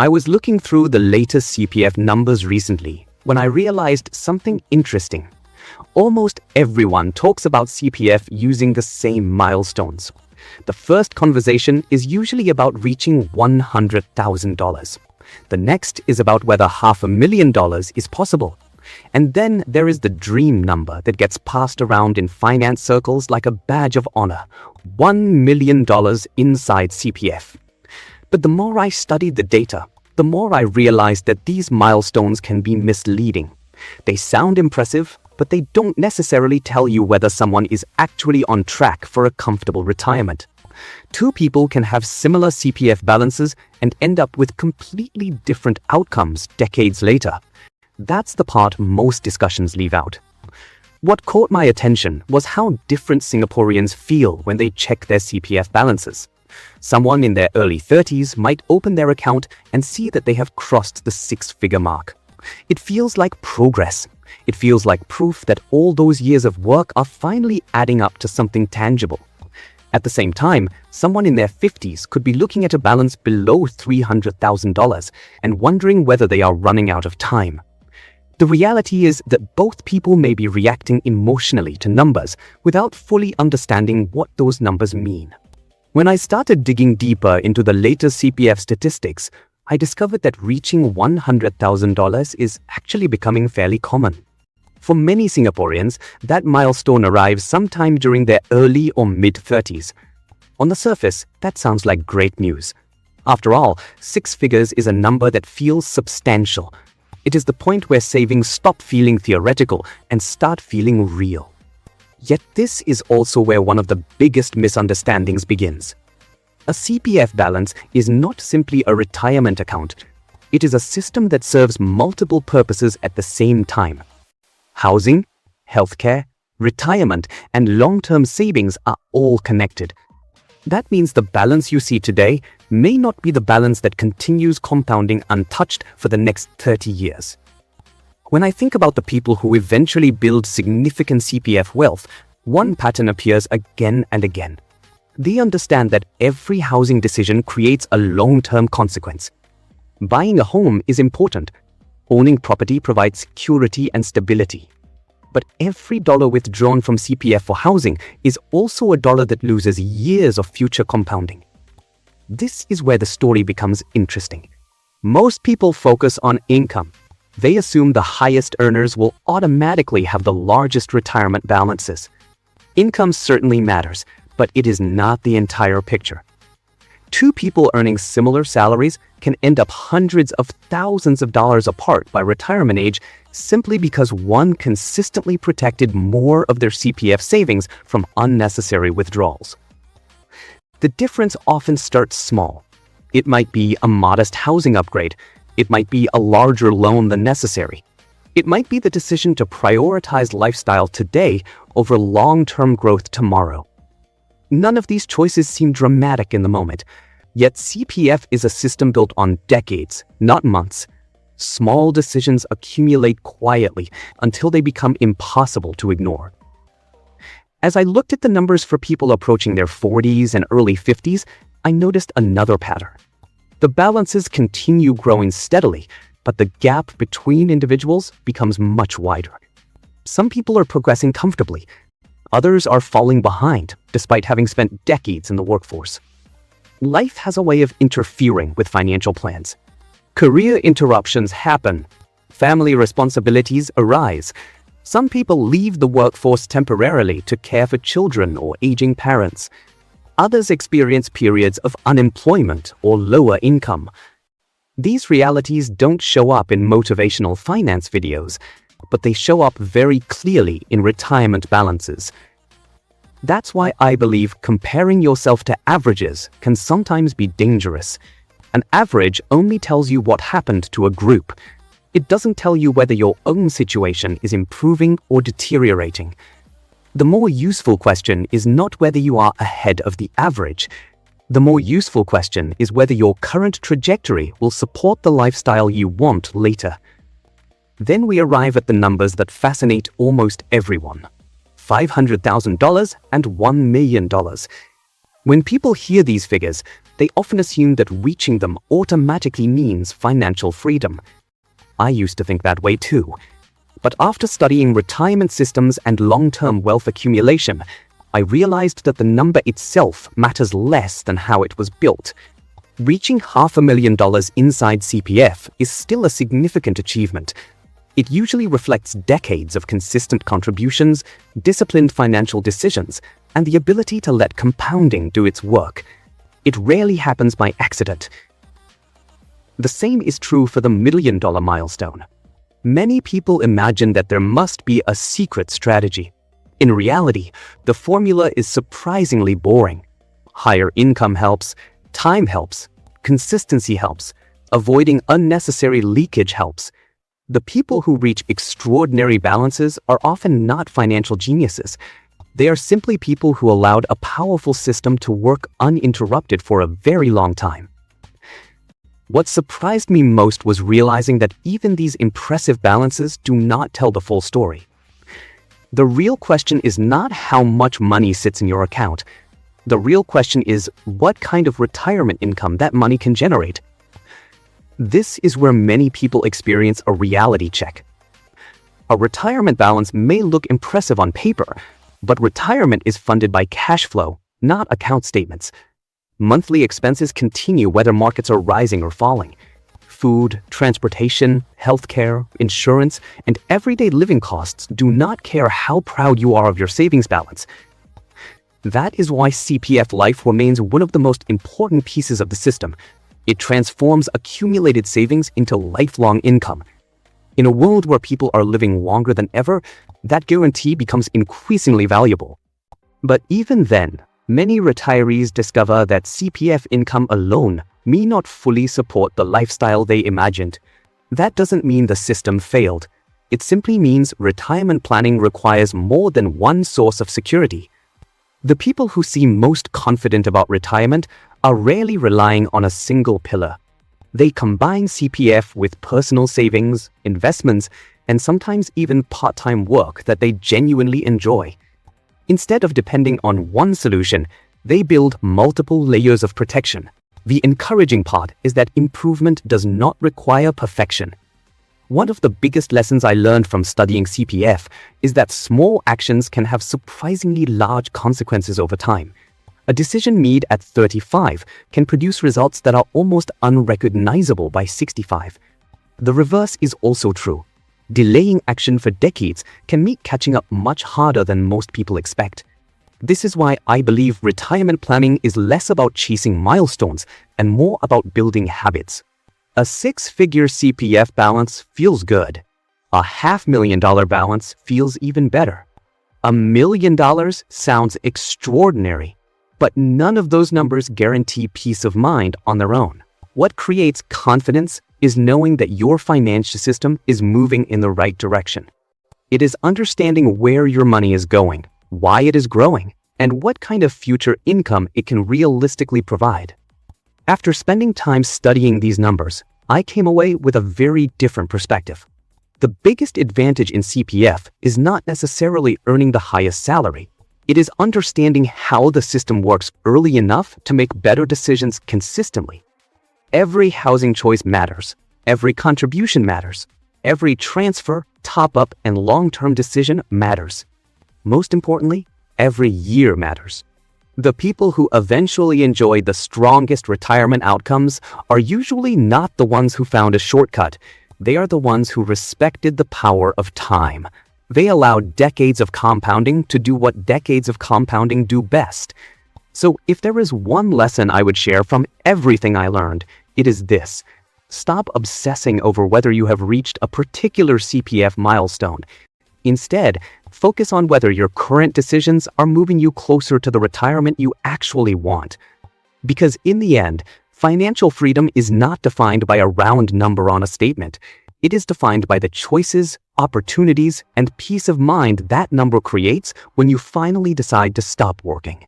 I was looking through the latest CPF numbers recently when I realized something interesting. Almost everyone talks about CPF using the same milestones. The first conversation is usually about reaching $100,000. The next is about whether $500,000 is possible. And then there is the dream number that gets passed around in finance circles like a badge of honor, $1 million inside CPF. But the more I studied the data, the more I realized that these milestones can be misleading. They sound impressive, but they don't necessarily tell you whether someone is actually on track for a comfortable retirement. Two people can have similar CPF balances and end up with completely different outcomes decades later. That's the part most discussions leave out. What caught my attention was how different Singaporeans feel when they check their CPF balances. Someone in their early 30s might open their account and see that they have crossed the six-figure mark. It feels like progress. It feels like proof that all those years of work are finally adding up to something tangible. At the same time, someone in their 50s could be looking at a balance below $300,000 and wondering whether they are running out of time. The reality is that both people may be reacting emotionally to numbers without fully understanding what those numbers mean. When I started digging deeper into the latest CPF statistics, I discovered that reaching $100,000 is actually becoming fairly common. For many Singaporeans, that milestone arrives sometime during their early or mid-30s. On the surface, that sounds like great news. After all, six figures is a number that feels substantial. It is the point where savings stop feeling theoretical and start feeling real. Yet this is also where one of the biggest misunderstandings begins. A CPF balance is not simply a retirement account. It is a system that serves multiple purposes at the same time. Housing, healthcare, retirement, and long-term savings are all connected. That means the balance you see today may not be the balance that continues compounding untouched for the next 30 years. When I think about the people who eventually build significant CPF wealth, one pattern appears again and again. They understand that every housing decision creates a long-term consequence. Buying a home is important. Owning property provides security and stability. But every dollar withdrawn from CPF for housing is also a dollar that loses years of future compounding. This is where the story becomes interesting. Most people focus on income. They assume the highest earners will automatically have the largest retirement balances. Income certainly matters, but it is not the entire picture. Two people earning similar salaries can end up hundreds of thousands of dollars apart by retirement age simply because one consistently protected more of their CPF savings from unnecessary withdrawals. The difference often starts small. It might be a modest housing upgrade. It might be a larger loan than necessary. It might be the decision to prioritize lifestyle today over long-term growth tomorrow. None of these choices seem dramatic in the moment, yet CPF is a system built on decades, not months. Small decisions accumulate quietly until they become impossible to ignore. As I looked at the numbers for people approaching their 40s and early 50s, I noticed another pattern. The balances continue growing steadily, but the gap between individuals becomes much wider. Some people are progressing comfortably. Others are falling behind, despite having spent decades in the workforce. Life has a way of interfering with financial plans. Career interruptions happen. Family responsibilities arise. Some people leave the workforce temporarily to care for children or aging parents. Others experience periods of unemployment or lower income. These realities don't show up in motivational finance videos, but they show up very clearly in retirement balances. That's why I believe comparing yourself to averages can sometimes be dangerous. An average only tells you what happened to a group. It doesn't tell you whether your own situation is improving or deteriorating. The more useful question is not whether you are ahead of the average. The more useful question is whether your current trajectory will support the lifestyle you want later. Then we arrive at the numbers that fascinate almost everyone: $500,000 and $1 million. When people hear these figures, they often assume that reaching them automatically means financial freedom. I used to think that way too. But after studying retirement systems and long-term wealth accumulation, I realized that the number itself matters less than how it was built. Reaching $500,000 inside CPF is still a significant achievement. It usually reflects decades of consistent contributions, disciplined financial decisions, and the ability to let compounding do its work. It rarely happens by accident. The same is true for the $1 million milestone. Many people imagine that there must be a secret strategy. In reality, the formula is surprisingly boring. Higher income helps, time helps, consistency helps, avoiding unnecessary leakage helps. The people who reach extraordinary balances are often not financial geniuses. They are simply people who allowed a powerful system to work uninterrupted for a very long time. What surprised me most was realizing that even these impressive balances do not tell the full story. The real question is not how much money sits in your account. The real question is what kind of retirement income that money can generate. This is where many people experience a reality check. A retirement balance may look impressive on paper, but retirement is funded by cash flow, not account statements. Monthly expenses continue whether markets are rising or falling. Food, transportation, healthcare, insurance, and everyday living costs do not care how proud you are of your savings balance. That is why CPF Life remains one of the most important pieces of the system. It transforms accumulated savings into lifelong income. In a world where people are living longer than ever, that guarantee becomes increasingly valuable. But even then, many retirees discover that CPF income alone may not fully support the lifestyle they imagined. That doesn't mean the system failed. It simply means retirement planning requires more than one source of security. The people who seem most confident about retirement are rarely relying on a single pillar. They combine CPF with personal savings, investments, and sometimes even part-time work that they genuinely enjoy. Instead of depending on one solution, they build multiple layers of protection. The encouraging part is that improvement does not require perfection. One of the biggest lessons I learned from studying CPF is that small actions can have surprisingly large consequences over time. A decision made at 35 can produce results that are almost unrecognizable by 65. The reverse is also true. Delaying action for decades can make catching up much harder than most people expect. This is why I believe retirement planning is less about chasing milestones and more about building habits. A six-figure CPF balance feels good. A $500,000 balance feels even better. $1 million sounds extraordinary, but none of those numbers guarantee peace of mind on their own. What creates confidence is knowing that your financial system is moving in the right direction. It is understanding where your money is going, why it is growing, and what kind of future income it can realistically provide. After spending time studying these numbers, I came away with a very different perspective. The biggest advantage in CPF is not necessarily earning the highest salary. It is understanding how the system works early enough to make better decisions consistently. Every housing choice matters. Every contribution matters. Every transfer, top-up, and long-term decision matters. Most importantly, every year matters. The people who eventually enjoy the strongest retirement outcomes are usually not the ones who found a shortcut. They are the ones who respected the power of time. They allowed decades of compounding to do what decades of compounding do best. So if there is one lesson I would share from everything I learned, it is this. Stop obsessing over whether you have reached a particular CPF milestone. Instead, focus on whether your current decisions are moving you closer to the retirement you actually want. Because in the end, financial freedom is not defined by a round number on a statement. It is defined by the choices, opportunities, and peace of mind that number creates when you finally decide to stop working.